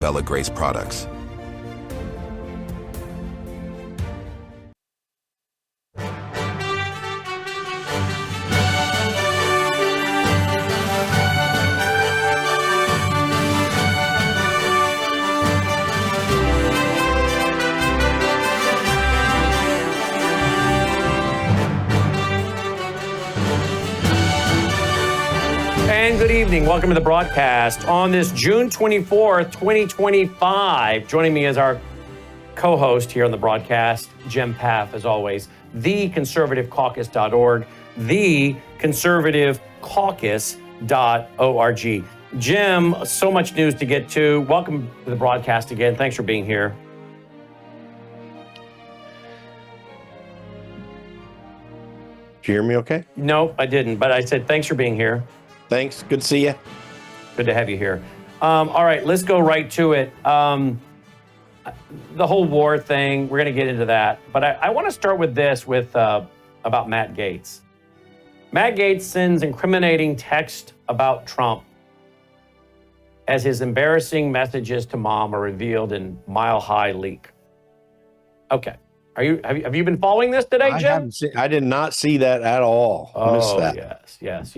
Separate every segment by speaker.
Speaker 1: Bella Grace products.
Speaker 2: And good evening. Welcome to the broadcast on this June 24th, 2025. Joining me as our co-host here on the broadcast, Jim Paff, as always, theconservativecaucus.org, theconservativecaucus.org. Jim, so much news to get to. Welcome to the broadcast again. Thanks for being here.
Speaker 3: Did you hear me okay?
Speaker 2: No, I didn't, but I said thanks for being here.
Speaker 3: Thanks. Good to see you.
Speaker 2: Good to have you here. All right, let's go right to it. The whole war thing, we're going to get into that. But I want to start with this, about Matt Gaetz. Matt Gaetz sends incriminating text about Trump as his embarrassing messages to mom are revealed in Mile High leak. Okay. Have you been following this today, Jim?
Speaker 3: I did not see that at all. Missed that.
Speaker 2: Yes.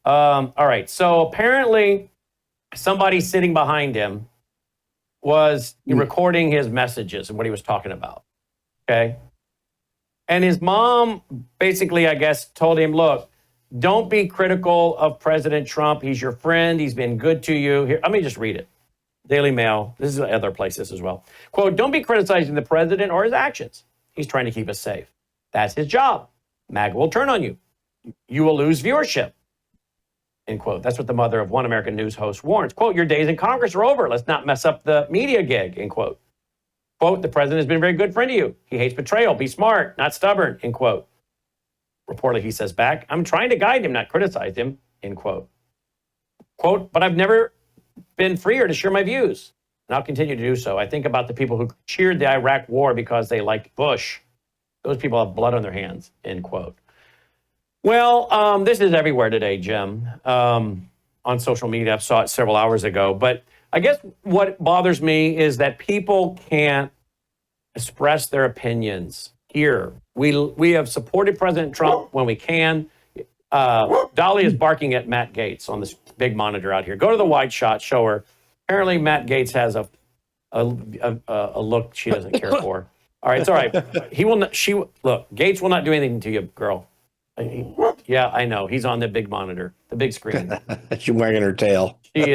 Speaker 2: All right. So apparently somebody sitting behind him was recording his messages and what he was talking about. Okay. And his mom basically, I guess, told him, look, don't be critical of President Trump. He's your friend. He's been good to you. Here, let me just read it. Daily Mail. This is other places as well. Quote, don't be criticizing the president or his actions. He's trying to keep us safe. That's his job. MAGA will turn on you. You will lose viewership. End quote. That's what the mother of one American news host warns. Quote, your days in Congress are over. Let's not mess up the media gig. End quote. Quote, the president has been a very good friend to you. He hates betrayal. Be smart, not stubborn. End quote. Reportedly, he says back, I'm trying to guide him, not criticize him. End quote. Quote, but I've never been freer to share my views. And I'll continue to do so. I think about the people who cheered the Iraq war because they liked Bush. Those people have blood on their hands. End quote. Well, this is everywhere today, Jim, on social media. I saw it several hours ago. But I guess what bothers me is that people can't express their opinions here. We have supported President Trump when we can. Dolly is barking at Matt Gaetz on this big monitor out here. Go to the wide shot, show her. Apparently, Matt Gaetz has a look she doesn't care for. All right, it's all right. He will not. Look. Gaetz will not do anything to you, girl. Yeah, I know. He's on the big monitor, the big screen.
Speaker 3: She's wagging her tail.
Speaker 2: She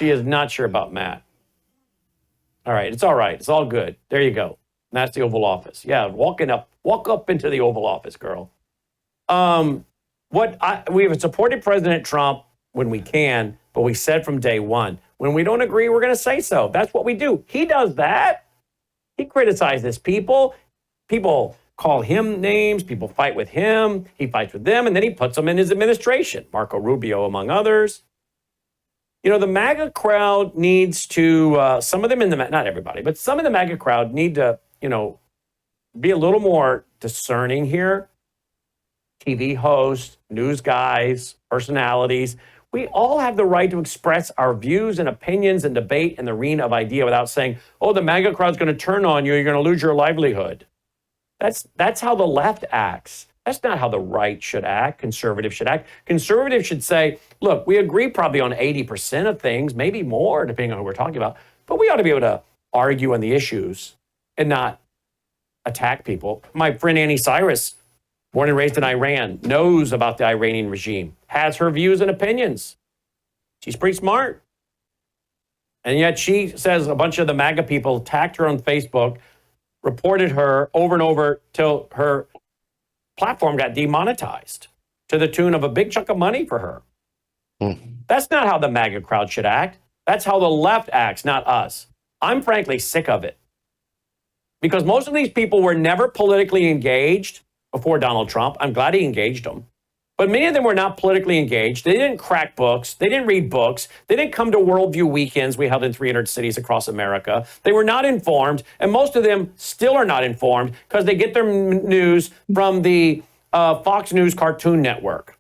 Speaker 2: is not sure about Matt. All right, it's all right. It's all good. There you go. That's the Oval Office. Yeah, walk up into the Oval Office, girl. We have supported President Trump when we can, but we said from day one, when we don't agree, we're going to say so. That's what we do. He does that. He criticizes people. People call him names. People fight with him. He fights with them, and then he puts them in his administration. Marco Rubio, among others. You know, the MAGA crowd needs to, some of them not everybody, but some of the MAGA crowd need to, be a little more discerning here. TV hosts, news guys, personalities. We all have the right to express our views and opinions and debate in the arena of idea without saying, oh, the MAGA crowd's going to turn on you. You're going to lose your livelihood. That's how the left acts. That's not how the right should act. Conservatives should act. Conservatives should say, look, we agree probably on 80% of things, maybe more, depending on who we're talking about. But we ought to be able to argue on the issues and not attack people. My friend Annie Cyrus, born and raised in Iran, knows about the Iranian regime, has her views and opinions. She's pretty smart. And yet she says a bunch of the MAGA people attacked her on Facebook, reported her over and over till her platform got demonetized to the tune of a big chunk of money for her. That's not how the MAGA crowd should act. That's how the left acts, not us. I'm frankly sick of it. Because most of these people were never politically engaged before Donald Trump. I'm glad he engaged them. But many of them were not politically engaged. They didn't crack books. They didn't read books. They didn't come to worldview weekends we held in 300 cities across America. They were not informed. And most of them still are not informed because they get their news from the Fox News Cartoon Network.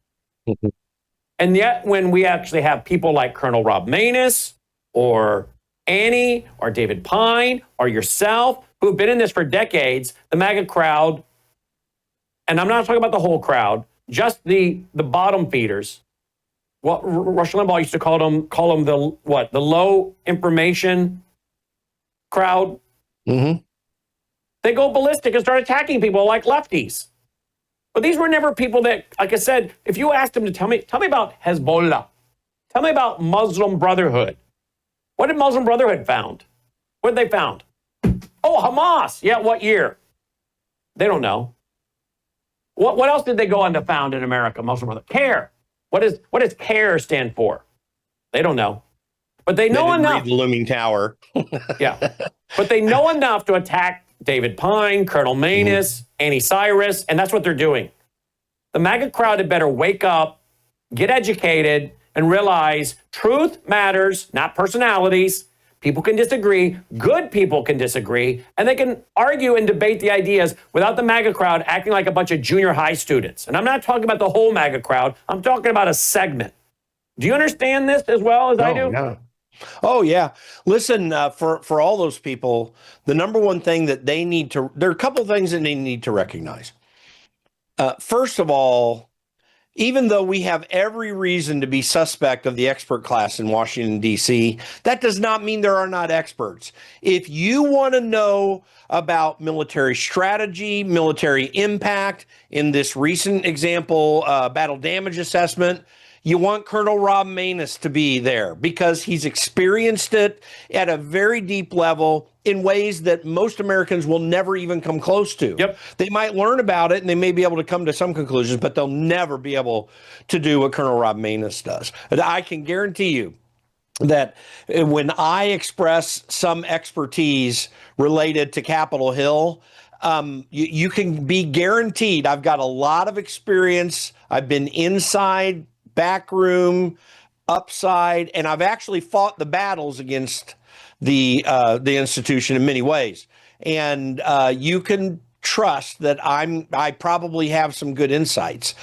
Speaker 2: And yet when we actually have people like Colonel Rob Maness or Annie or David Pine or yourself, who've been in this for decades, the MAGA crowd, and I'm not talking about the whole crowd, just the bottom feeders. What Rush Limbaugh used to call them the low information crowd.
Speaker 3: Mm-hmm.
Speaker 2: They go ballistic and start attacking people like lefties. But these were never people that, like I said, if you asked them to tell me about Hezbollah, tell me about Muslim Brotherhood. What did Muslim Brotherhood found? What did they found? Oh, Hamas. Yeah, what year? They don't know. What else did they go on to found in America, Muslim Brotherhood? CARE. What does CARE stand for? They don't know. But they know enough.
Speaker 3: Read the Looming Tower.
Speaker 2: Yeah. But they know enough to attack David Pine, Colonel Manus, Annie Cyrus, and that's what they're doing. The MAGA crowd had better wake up, get educated, and realize truth matters, not personalities. People can disagree. Good people can disagree. And they can argue and debate the ideas without the MAGA crowd acting like a bunch of junior high students. And I'm not talking about the whole MAGA crowd. I'm talking about a segment. Do you understand this as well as I do?
Speaker 3: Yeah. Oh, yeah. Listen, for all those people, the number one thing that they need to, there are a couple of things that they need to recognize. First of all, even though we have every reason to be suspect of the expert class in Washington, D.C., that does not mean there are not experts. If you want to know about military strategy, military impact, in this recent example, battle damage assessment, you want Colonel Rob Manus to be there because he's experienced it at a very deep level in ways that most Americans will never even come close to.
Speaker 2: Yep.
Speaker 3: They might learn about it and they may be able to come to some conclusions, but they'll never be able to do what Colonel Rob Manus does. And I can guarantee you that when I express some expertise related to Capitol Hill, you can be guaranteed I've got a lot of experience. I've been inside, back room, upside, and I've actually fought the battles against the institution in many ways. And you can trust that I probably have some good insights.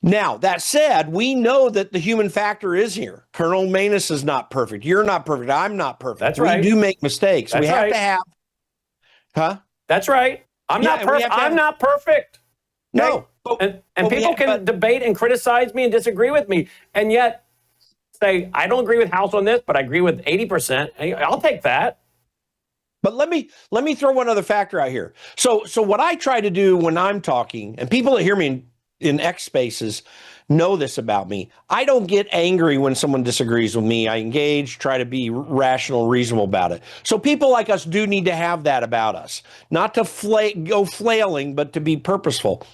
Speaker 3: Now, that said, we know that the human factor is here. Colonel Manus is not perfect. You're not perfect. I'm not perfect.
Speaker 2: That's right.
Speaker 3: We do make mistakes.
Speaker 2: That's
Speaker 3: we have
Speaker 2: right.
Speaker 3: to have, huh?
Speaker 2: That's right. I'm not perfect. I'm not perfect.
Speaker 3: No.
Speaker 2: And people can debate and criticize me and disagree with me, and yet say, I don't agree with House on this, but I agree with 80%. I'll take that.
Speaker 3: But let me throw one other factor out here. So what I try to do when I'm talking, and people that hear me in X spaces know this about me, I don't get angry when someone disagrees with me. I engage, try to be rational, reasonable about it. So people like us do need to have that about us, not to go flailing, but to be purposeful,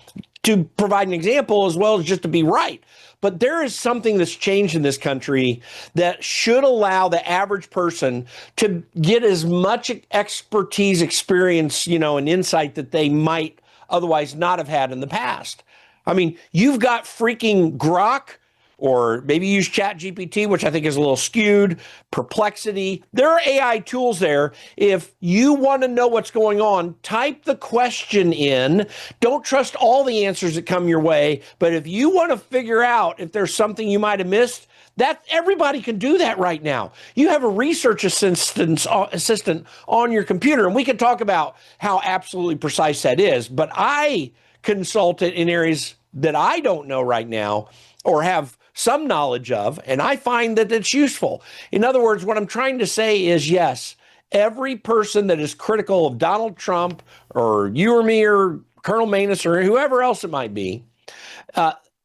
Speaker 3: to provide an example as well as just to be right. But there is something that's changed in this country that should allow the average person to get as much expertise, experience, and insight that they might otherwise not have had in the past. I mean, you've got freaking Grok, or maybe use ChatGPT, which I think is a little skewed, Perplexity. There are AI tools there. If you want to know what's going on, type the question in. Don't trust all the answers that come your way. But if you want to figure out if there's something you might have missed, that everybody can do that right now. You have a research assistant on your computer, and we can talk about how absolutely precise that is. But I consult it in areas that I don't know right now or have some knowledge of, and I find that it's useful. In other words, what I'm trying to say is, yes, every person that is critical of Donald Trump or you or me or Colonel Manus or whoever else it might be,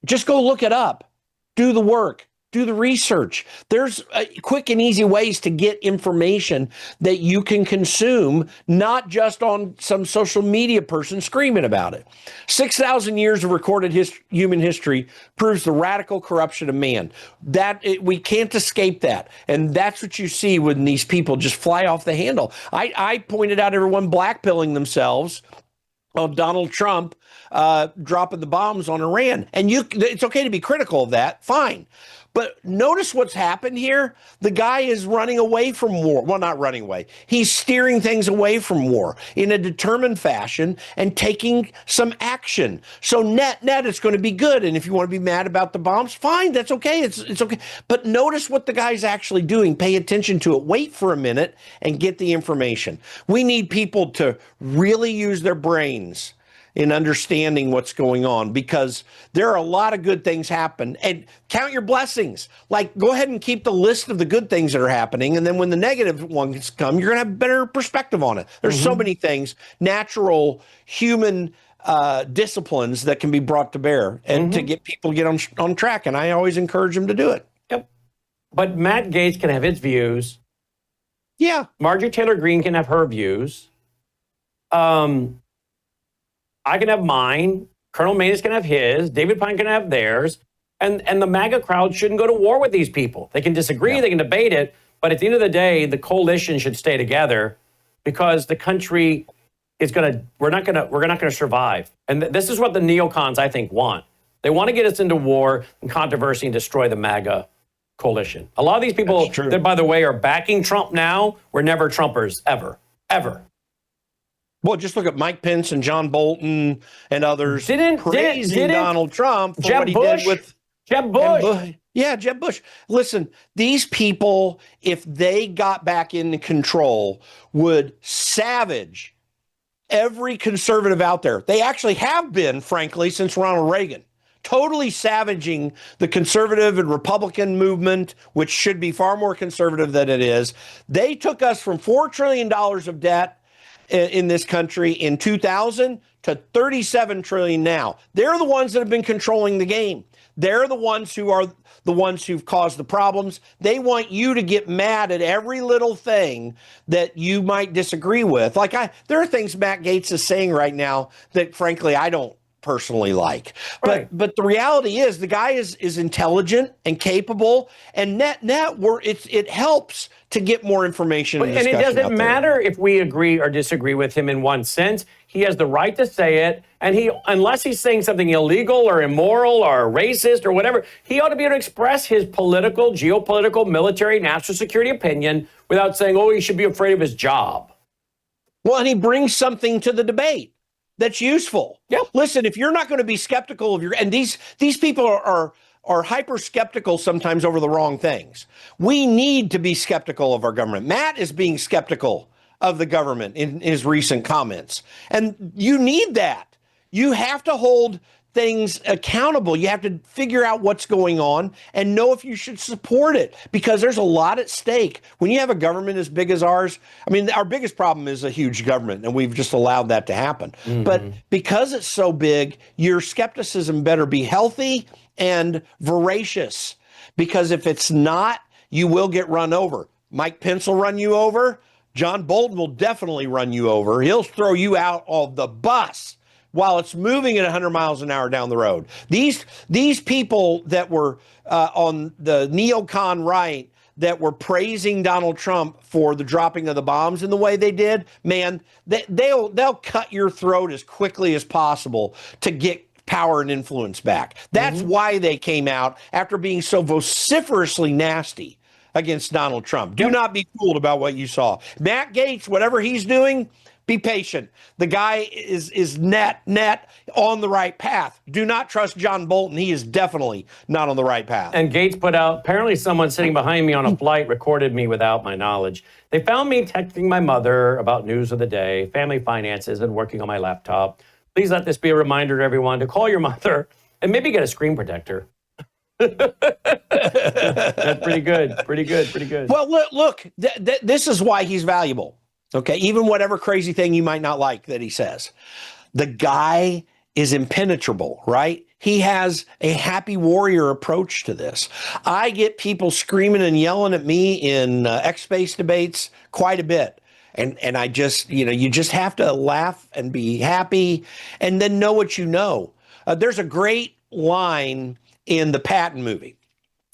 Speaker 3: just go look it up, do the work, do the research. There's quick and easy ways to get information that you can consume, not just on some social media person screaming about it. 6,000 years of recorded human history proves the radical corruption of man. We can't escape that. And that's what you see when these people just fly off the handle. I pointed out everyone blackpilling themselves on Donald Trump dropping the bombs on Iran. And it's okay to be critical of that. Fine. But notice what's happened here. The guy is running away from war. Well, not running away. He's steering things away from war in a determined fashion and taking some action. So net, it's going to be good. And if you want to be mad about the bombs, fine. That's okay. It's okay. But notice what the guy's actually doing. Pay attention to it. Wait for a minute and get the information. We need people to really use their brains in understanding what's going on, because there are a lot of good things happen, and count your blessings. Like, go ahead and keep the list of the good things that are happening. And then when the negative ones come, you're going to have a better perspective on it. There's so many things, natural human disciplines that can be brought to bear and to get people to get on track. And I always encourage them to do it.
Speaker 2: Yep. But Matt Gaetz can have his views.
Speaker 3: Yeah.
Speaker 2: Marjorie Taylor Greene can have her views. I can have mine. Colonel Manus can have his. David Pine can have theirs. And the MAGA crowd shouldn't go to war with these people. They can disagree, they can debate it, but at the end of the day, the coalition should stay together, because the country is we're not gonna survive. And this is what the neocons, I think, want. They want to get us into war and controversy and destroy the MAGA coalition. A lot of these people that, by the way, are backing Trump now were never Trumpers, ever.
Speaker 3: Well, just look at Mike Pence and John Bolton and others praising Donald Trump for what he did with
Speaker 2: Jeb Bush.
Speaker 3: Jeb Bush. Listen, these people, if they got back into control, would savage every conservative out there. They actually have been, frankly, since Ronald Reagan. Totally savaging the conservative and Republican movement, which should be far more conservative than it is. They took us from $4 trillion of debt in this country in 2000 to 37 trillion now. They're the ones that have been controlling the game. They're the ones who've caused the problems. They want you to get mad at every little thing that you might disagree with. There are things Matt Gaetz is saying right now that, frankly, I don't personally like. But the reality is the guy is intelligent and capable, and net it helps to get more information. And
Speaker 2: it doesn't matter if we agree or disagree with him in one sense. He has the right to say it, and unless he's saying something illegal or immoral or racist or whatever, he ought to be able to express his political, geopolitical, military, national security opinion without saying, he should be afraid of his job.
Speaker 3: Well, and he brings something to the debate that's useful.
Speaker 2: Yep.
Speaker 3: Listen, if you're not going to be skeptical of and these people are hyper skeptical sometimes over the wrong things. We need to be skeptical of our government. Matt is being skeptical of the government in his recent comments. And you need that. You have to hold things accountable. You have to figure out what's going on and know if you should support it, because there's a lot at stake. When you have a government as big as ours, I mean, our biggest problem is a huge government, and we've just allowed that to happen. But because it's so big, your skepticism better be healthy and voracious, because if it's not, you will get run over. Mike Pence will run you over. John Bolton will definitely run you over. He'll throw you out of the bus while it's moving at 100 miles an hour down the road. These people that were on the neocon right that were praising Donald Trump for the dropping of the bombs in the way they did, man, they'll cut your throat as quickly as possible to get power and influence back. That's why they came out after being so vociferously nasty against Donald Trump. Do not be fooled about what you saw. Matt Gaetz, whatever he's doing, be patient. The guy is net on the right path. Do not trust John Bolton. He is definitely not on the right path.
Speaker 2: And Gaetz put out, apparently someone sitting behind me on a flight recorded me without my knowledge. They found me texting my mother about news of the day, family finances, and working on my laptop. Please let this be a reminder to everyone to call your mother and maybe get a screen protector. That's pretty good.
Speaker 3: Well, look, this is why he's valuable. Okay, even whatever crazy thing you might not like that he says, the guy is impenetrable, right? He has a happy warrior approach to this. I get people screaming and yelling at me in X-Space debates quite a bit. And I just, you just have to laugh and be happy and then know what you know. There's a great line in the Patton movie.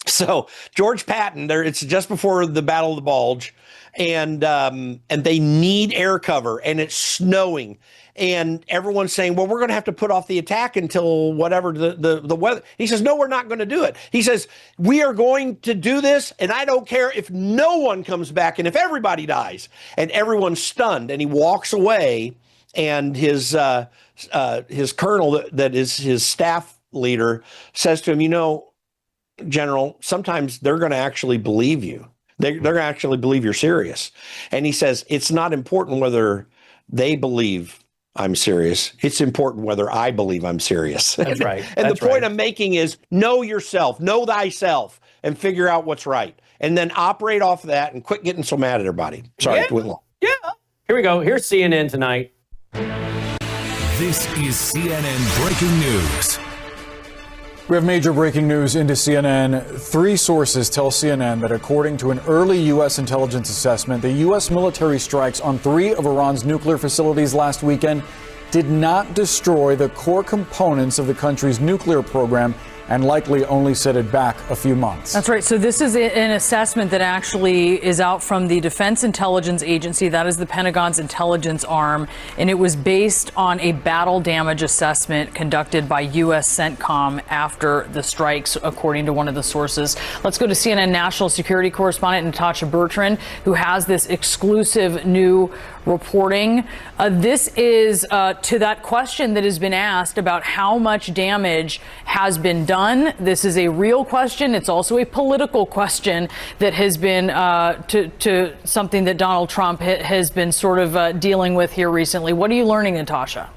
Speaker 3: So George Patton, there, it's just before the Battle of the Bulge, and they need air cover, and it's snowing, and everyone's saying, well, we're going to have to put off the attack until whatever the weather. He says, no, we're not going to do it. He says, we are going to do this, and I don't care if no one comes back and if everybody dies. And everyone's stunned, and he walks away, and his colonel, that is his staff leader, says to him, you know, General, sometimes they're going to actually believe you. They're going to actually believe you're serious. And he says, it's not important whether they believe I'm serious. It's important whether I believe I'm serious.
Speaker 2: That's right.
Speaker 3: And
Speaker 2: That's
Speaker 3: the point
Speaker 2: right.
Speaker 3: I'm making is know yourself, know thyself, and figure out what's right. And then operate off of that and quit getting so mad at everybody. Sorry, it went long.
Speaker 2: Yeah. Here we go. Here's CNN tonight.
Speaker 1: This is CNN Breaking News.
Speaker 4: We have major breaking news into CNN. 3 sources tell CNN that according to an early U.S. intelligence assessment, the U.S. military strikes on 3 of Iran's nuclear facilities last weekend did not destroy the core components of the country's nuclear program and likely only set it back a few months.
Speaker 5: That's right. So this is an assessment that actually is out from the Defense Intelligence Agency. That is the Pentagon's intelligence arm. And it was based on a battle damage assessment conducted by U.S. CENTCOM after the strikes, according to one of the sources. Let's go to CNN national security correspondent Natasha Bertrand, who has this exclusive new reporting. This is to that question that has been asked about how much damage has been done. This is a real question. It's also a political question that has been to something that Donald Trump has been sort of dealing with here recently. What are you learning, Natasha?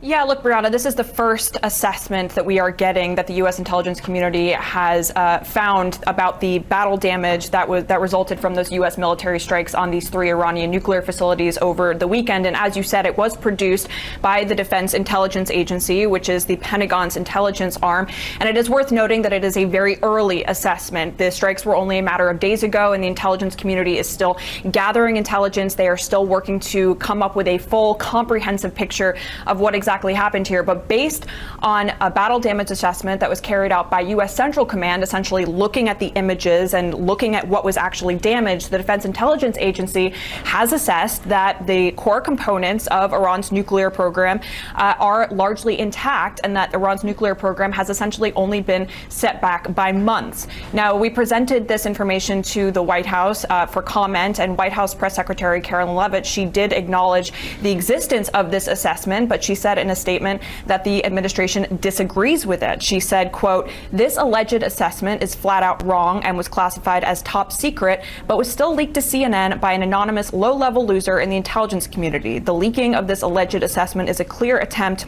Speaker 6: Yeah, look, Brianna, this is the first assessment that we are getting that the U.S. intelligence community has found about the battle damage that resulted from those U.S. military strikes on these 3 Iranian nuclear facilities over the weekend. And as you said, it was produced by the Defense Intelligence Agency, which is the Pentagon's intelligence arm. And it is worth noting that it is a very early assessment. The strikes were only a matter of days ago, and the intelligence community is still gathering intelligence. They are still working to come up with a full, comprehensive picture of what exactly happened here. But based on a battle damage assessment that was carried out by U.S. Central Command, essentially looking at the images and looking at what was actually damaged, the Defense Intelligence Agency has assessed that the core components of Iran's nuclear program are largely intact, and that Iran's nuclear program has essentially only been set back by months. Now, we presented this information to the White House for comment, and White House Press Secretary Carolyn Leavitt, she did acknowledge the existence of this assessment, but she said in a statement that the administration disagrees with it. She said, quote, "This alleged assessment is flat out wrong and was classified as top secret, but was still leaked to CNN by an anonymous low-level loser in the intelligence community. The leaking of this alleged assessment is a clear attempt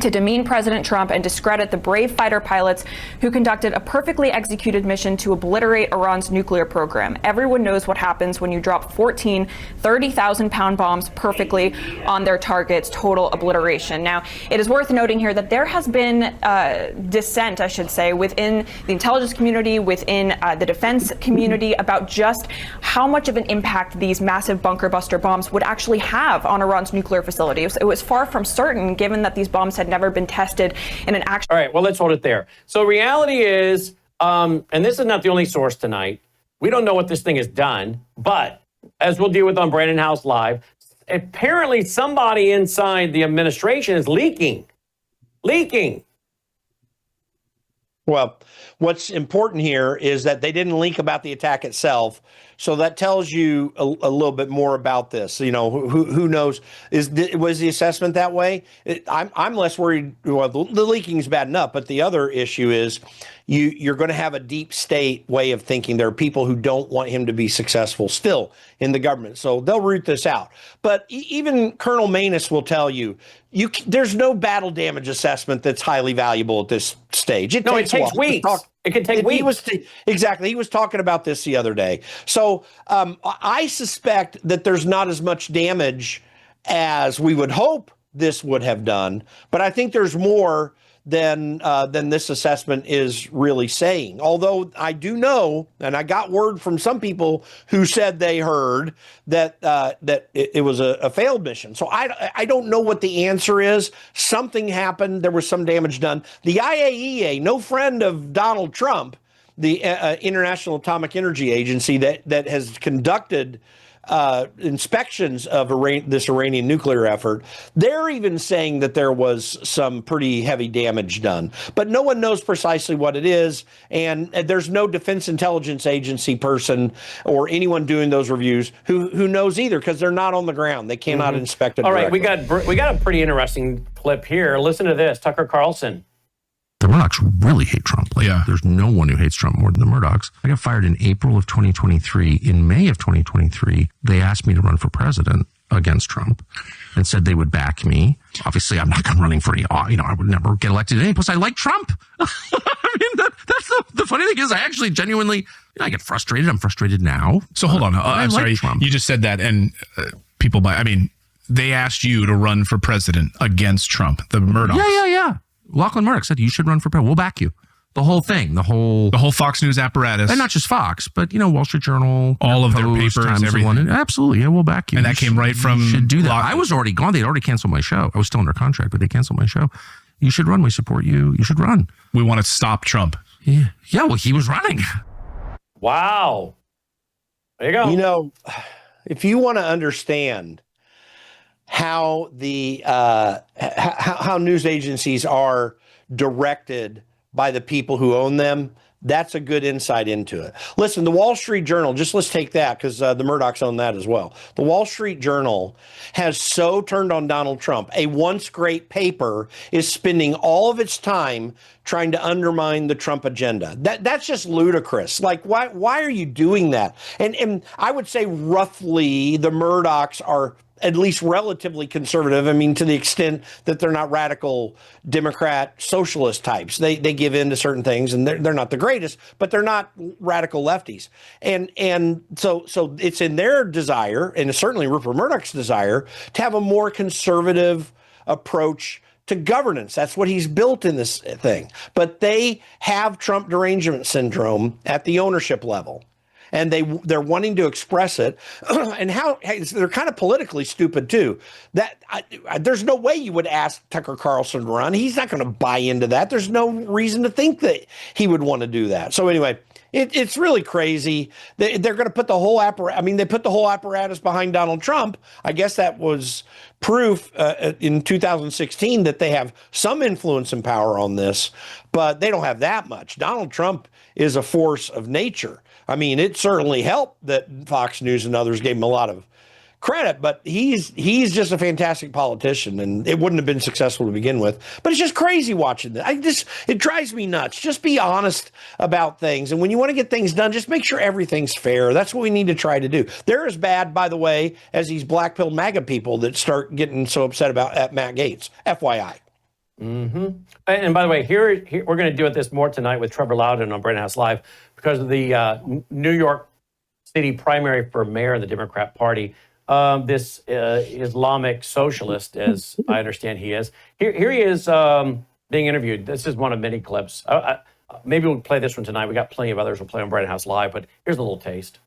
Speaker 6: to demean President Trump and discredit the brave fighter pilots who conducted a perfectly executed mission to obliterate Iran's nuclear program. Everyone knows what happens when you drop 14 30,000-pound bombs perfectly on their targets, total obliteration." Now, it is worth noting here that there has been dissent, I should say, within the intelligence community, within the defense community, about just how much of an impact these massive bunker buster bombs would actually have on Iran's nuclear facility. It was far from certain, given that these bombs had never been tested in an actual...
Speaker 2: All right, well, let's hold it there. So reality is, and this is not the only source tonight, we don't know what this thing has done, but as we'll deal with on Brandon House Live, apparently somebody inside the administration is leaking.
Speaker 3: Well, what's important here is that they didn't leak about the attack itself. So that tells you a little bit more about this. You know, who knows? Was the assessment that way? I'm less worried. Well, the leaking is bad enough, but the other issue is you're going to have a deep state way of thinking. There are people who don't want him to be successful still in the government, so they'll root this out. But even Colonel Manus will tell you, there's no battle damage assessment that's highly valuable at this stage.
Speaker 2: It takes weeks. It can take weeks.
Speaker 3: He was talking about this the other day. So I suspect that there's not as much damage as we would hope this would have done, but I think there's more than this assessment is really saying. Although I do know, and I got word from some people who said they heard that it was a failed mission. So I don't know what the answer is. Something happened. There was some damage done. The IAEA, no friend of Donald Trump, the International Atomic Energy Agency that has conducted inspections of this Iranian nuclear effort, they're even saying that there was some pretty heavy damage done. But no one knows precisely what it is, and there's no Defense Intelligence Agency person or anyone doing those reviews who knows either, because they're not on the ground. They cannot inspect it.
Speaker 2: All right,
Speaker 3: directly.
Speaker 2: we got a pretty interesting clip here. Listen to this. Tucker Carlson.
Speaker 7: The Murdochs really hate Trump. There's no one who hates Trump more than the Murdochs. I got fired in April of 2023. In May of 2023, they asked me to run for president against Trump and said they would back me. Obviously, I'm not running for any, I would never get elected anyway. Plus, I like Trump. I mean, that's the funny thing is I actually genuinely, I get frustrated. I'm frustrated now.
Speaker 8: So hold on. I'm sorry.
Speaker 7: Trump.
Speaker 8: You just said that, and they asked you to run for president against Trump, the Murdochs.
Speaker 7: Yeah. Lachlan Murdoch said, you should run for president. We'll back you. The whole thing, the whole
Speaker 8: Fox News apparatus.
Speaker 7: And not just Fox, but, Wall Street Journal.
Speaker 8: All of
Speaker 7: Post,
Speaker 8: their papers,
Speaker 7: Times,
Speaker 8: everything.
Speaker 7: Absolutely. Yeah, we'll back you.
Speaker 8: And that came right from...
Speaker 7: You should do that. I was already gone. They'd already canceled my show. I was still under contract, but they canceled my show. You should run. We support you. You should run.
Speaker 8: We want to stop Trump.
Speaker 7: Yeah, well, he was running.
Speaker 2: Wow. There you go.
Speaker 3: If you want to understand how the how news agencies are directed by the people who own them, that's a good insight into it. Listen, the Wall Street Journal, let's take that because the Murdochs own that as well. The Wall Street Journal has so turned on Donald Trump. A once great paper is spending all of its time trying to undermine the Trump agenda. That's just ludicrous. Why are you doing that? And I would say roughly the Murdochs are at least relatively conservative. I mean, to the extent that they're not radical Democrat socialist types. They give in to certain things, and they're not the greatest, but they're not radical lefties. And so it's in their desire, and certainly Rupert Murdoch's desire, to have a more conservative approach to governance. That's what he's built in this thing. But they have Trump derangement syndrome at the ownership level. And they're wanting to express it, and they're kind of politically stupid too. There's no way you would ask Tucker Carlson to run. He's not going to buy into that. There's no reason to think that he would want to do that. So anyway, it's really crazy. They're going to put the whole apparatus. I mean, they put the whole apparatus behind Donald Trump. I guess that was proof in 2016 that they have some influence and power on this, but they don't have that much. Donald Trump is a force of nature. I mean, it certainly helped that Fox News and others gave him a lot of credit, but he's just a fantastic politician, and it wouldn't have been successful to begin with. But it's just crazy watching this. It drives me nuts. Just be honest about things, and when you want to get things done, just make sure everything's fair. That's what we need to try to do. They're as bad, by the way, as these black-pilled MAGA people that start getting so upset about Matt Gaetz. FYI.
Speaker 2: Mm-hmm. And by the way, here we're going to do this more tonight with Trevor Loudon on Brandon House Live because of the New York City primary for mayor in the Democrat Party. This Islamic socialist, as I understand he is. Here he is being interviewed. This is one of many clips. Maybe we'll play this one tonight. We got plenty of others we'll play on Brandon House Live, but here's a little taste.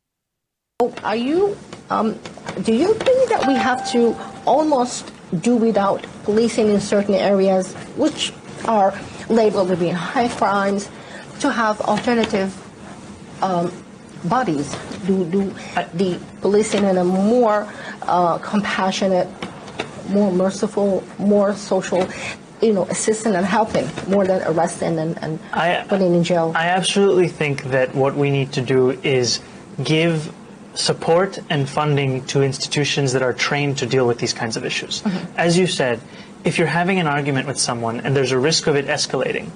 Speaker 9: Are you, do you think that we have to almost do without policing in certain areas, which are labeled to be high crimes, to have alternative bodies? Do the policing in a more compassionate, more merciful, more social, assisting and helping more than arresting and putting in jail?
Speaker 10: I absolutely think that what we need to do is give support and funding to institutions that are trained to deal with these kinds of issues. Mm-hmm. As you said, if you're having an argument with someone and there's a risk of it escalating,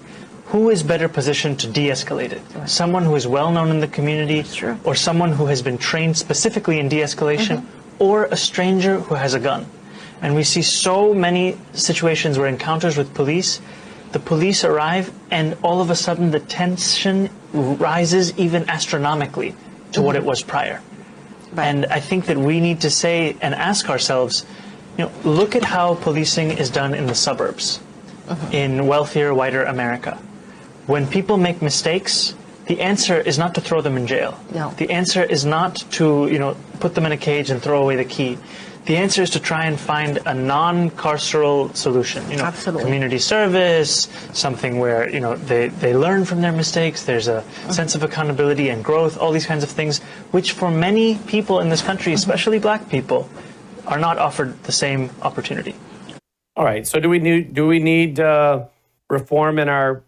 Speaker 10: who is better positioned to de-escalate it? Right. Someone who is well known in the community, or someone who has been trained specifically in de-escalation, or a stranger who has a gun. And we see so many situations where encounters with police, the police arrive and all of a sudden the tension rises even astronomically to what it was prior. Right. And I think that we need to say and ask ourselves, look at how policing is done in the suburbs, in wealthier, whiter America. When people make mistakes, the answer is not to throw them in jail. No. The answer is not to, put them in a cage and throw away the key. the answer is to try and find a non-carceral solution.
Speaker 9: Absolutely.
Speaker 10: Community service, something where they learn from their mistakes. There's a sense of accountability and growth. All these kinds of things, which for many people in this country, especially Black people, are not offered the same opportunity.
Speaker 2: All right. So do we need reform in our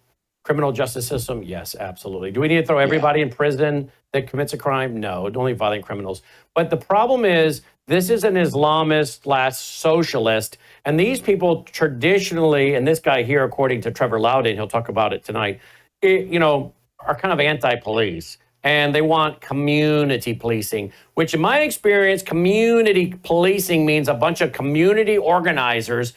Speaker 2: criminal justice system? Yes, absolutely. Do we need to throw everybody in prison that commits a crime? No, only violent criminals. But the problem is, this is an Islamist/socialist, and these people traditionally, and this guy here, according to Trevor Loudon, he'll talk about it tonight, are kind of anti-police. And they want community policing, which in my experience, community policing means a bunch of community organizers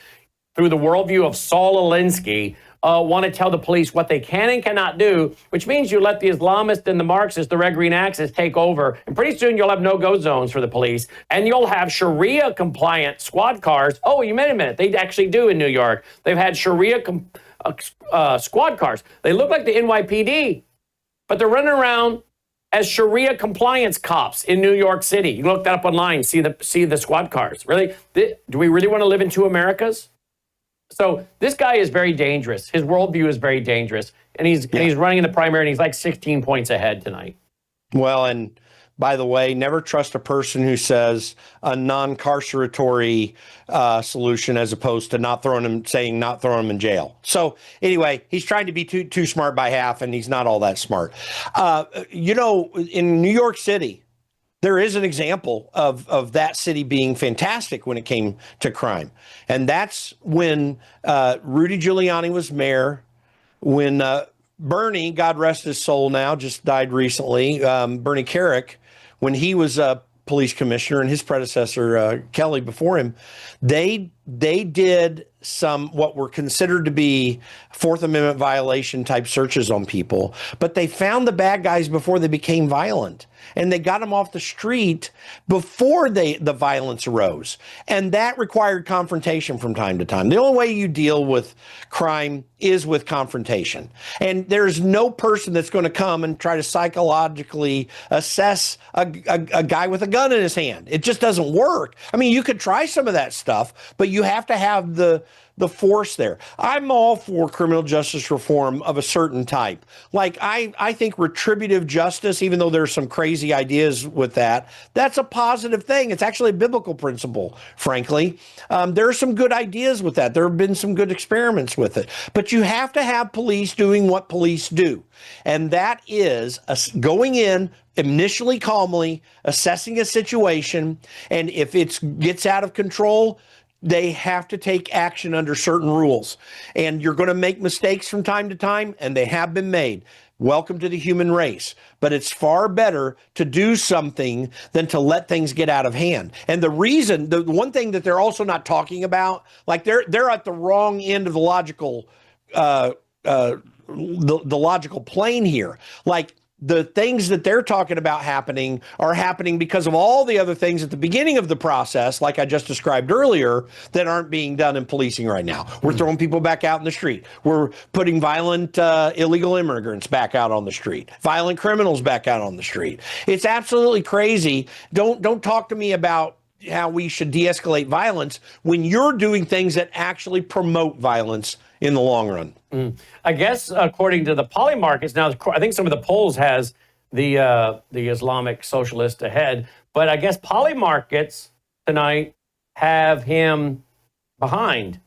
Speaker 2: through the worldview of Saul Alinsky want to tell the police what they can and cannot do, which means you let the Islamists and the Marxists, the Red Green Axis, take over. And pretty soon you'll have no-go zones for the police. And you'll have Sharia-compliant squad cars. Oh, you wait a minute. They actually do in New York. They've had Sharia squad cars. They look like the NYPD, but they're running around as Sharia compliance cops in New York City. You look that up online, see the squad cars. Really? Do we really want to live in two Americas? So this guy is very dangerous. His worldview is very dangerous. And he's running in the primary, and he's like 16 points ahead tonight. Well,
Speaker 3: and by the way, never trust a person who says a non-carceratory solution as opposed to not throwing him in jail. So anyway, he's trying to be too smart by half, and he's not all that smart. In New York City, there is an example of that city being fantastic when it came to crime. And that's when Rudy Giuliani was mayor, when Bernie, God rest his soul now, just died recently, Bernie Kerik, when he was police commissioner and his predecessor, Kelly, before him, they did some what were considered to be Fourth Amendment violation type searches on people, but they found the bad guys before they became violent. And they got them off the street before the violence arose. And that required confrontation from time to time. The only way you deal with crime is with confrontation. And there's no person that's going to come and try to psychologically assess a guy with a gun in his hand. It just doesn't work. I mean, you could try some of that stuff, but you have to have the force there. I'm all for criminal justice reform of a certain type. Like, I think retributive justice, even though there's some crazy ideas with that, that's a positive thing. It's actually a biblical principle, frankly. There are some good ideas with that. There have been some good experiments with it. But you have to have police doing what police do. And that is going in, initially calmly, assessing a situation, and if it gets out of control, they have to take action under certain rules. And you're going to make mistakes from time to time, and they have been made. Welcome to the human race. But it's far better to do something than to let things get out of hand. And the one thing that they're also not talking about, like they're at the wrong end of the logical logical plane here. Like, the things that they're talking about happening are happening because of all the other things at the beginning of the process, like I just described earlier, that aren't being done in policing right now. We're throwing people back out in the street. We're putting violent illegal immigrants back out on the street. Violent criminals back out on the street. It's absolutely crazy. Don't talk to me about how we should de-escalate violence when you're doing things that actually promote violence in the long run. I guess according to the poly markets, now I think some of the polls has the Islamic socialist ahead, but I guess poly markets tonight have him behind.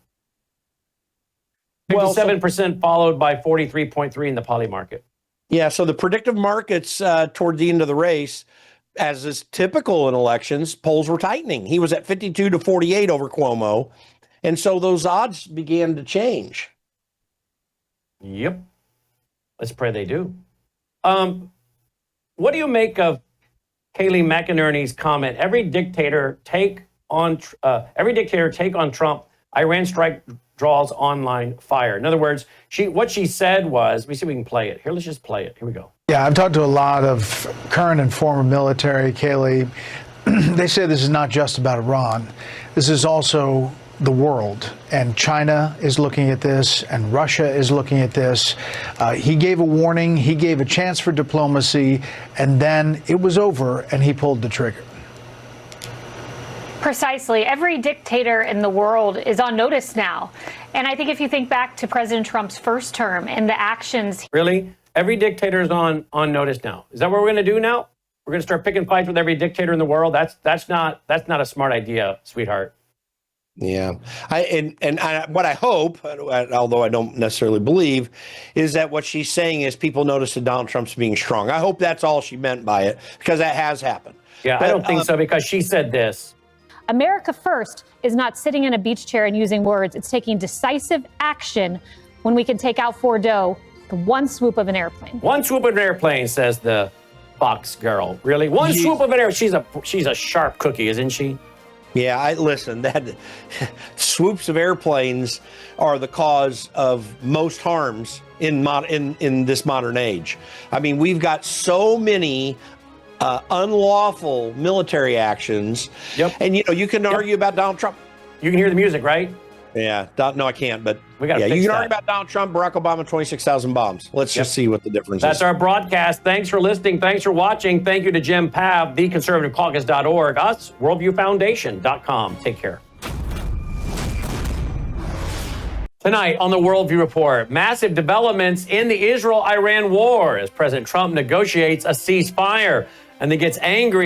Speaker 3: 57% followed by 43.3 in the poly market. Yeah, so the predictive markets toward the end of the race, as is typical in elections, polls were tightening. He was at 52 to 48 over Cuomo. And so those odds began to change. Yep. Let's pray they do. What do you make of Kayleigh McInerney's comment? Every dictator take on Trump. Iran strike draws online fire. In other words, what she said was, let me see if we can play it. Here, let's just play it. Here we go.
Speaker 11: Yeah, I've talked to a lot of current and former military, Kayleigh. They say this is not just about Iran. This is also the world, and China is looking at this, and Russia is looking at this. He gave a warning, he gave a chance for diplomacy, and then it was over, and he pulled the trigger.
Speaker 12: Precisely. Every dictator in the world is on notice now. And I think if you think back to President Trump's first term and the actions.
Speaker 2: Really? Every dictator is on notice now. Is that what we're going to do now? We're going to start picking fights with every dictator in the world? That's not a smart idea, sweetheart.
Speaker 3: Yeah. What I hope, although I don't necessarily believe, is that what she's saying is people notice that Donald Trump's being strong. I hope that's all she meant by it, because that has happened.
Speaker 2: Yeah, but I don't think so, because she said this.
Speaker 12: America First is not sitting in a beach chair and using words. It's taking decisive action when we can take out Fordo the one swoop of an airplane.
Speaker 2: One swoop of an airplane, says the Fox girl. Really? One swoop of an airplane. She's a sharp cookie, isn't she?
Speaker 3: Yeah, listen, that swoops of airplanes are the cause of most harms in this modern age. I mean, we've got so many unlawful military actions.
Speaker 2: Yep.
Speaker 3: And, you can argue about Donald Trump.
Speaker 2: You can hear the music, right?
Speaker 3: Yeah. No, I can't. But
Speaker 2: we got.
Speaker 3: You can
Speaker 2: that.
Speaker 3: argue about Donald Trump, Barack Obama, 26,000 bombs. Let's just see what the difference is.
Speaker 2: That's our broadcast. Thanks for listening. Thanks for watching. Thank you to Jim Pav, theconservativecaucus.org, us, worldviewfoundation.com. Take care. Tonight on the Worldview Report, massive developments in the Israel-Iran war as President Trump negotiates a ceasefire and then gets angry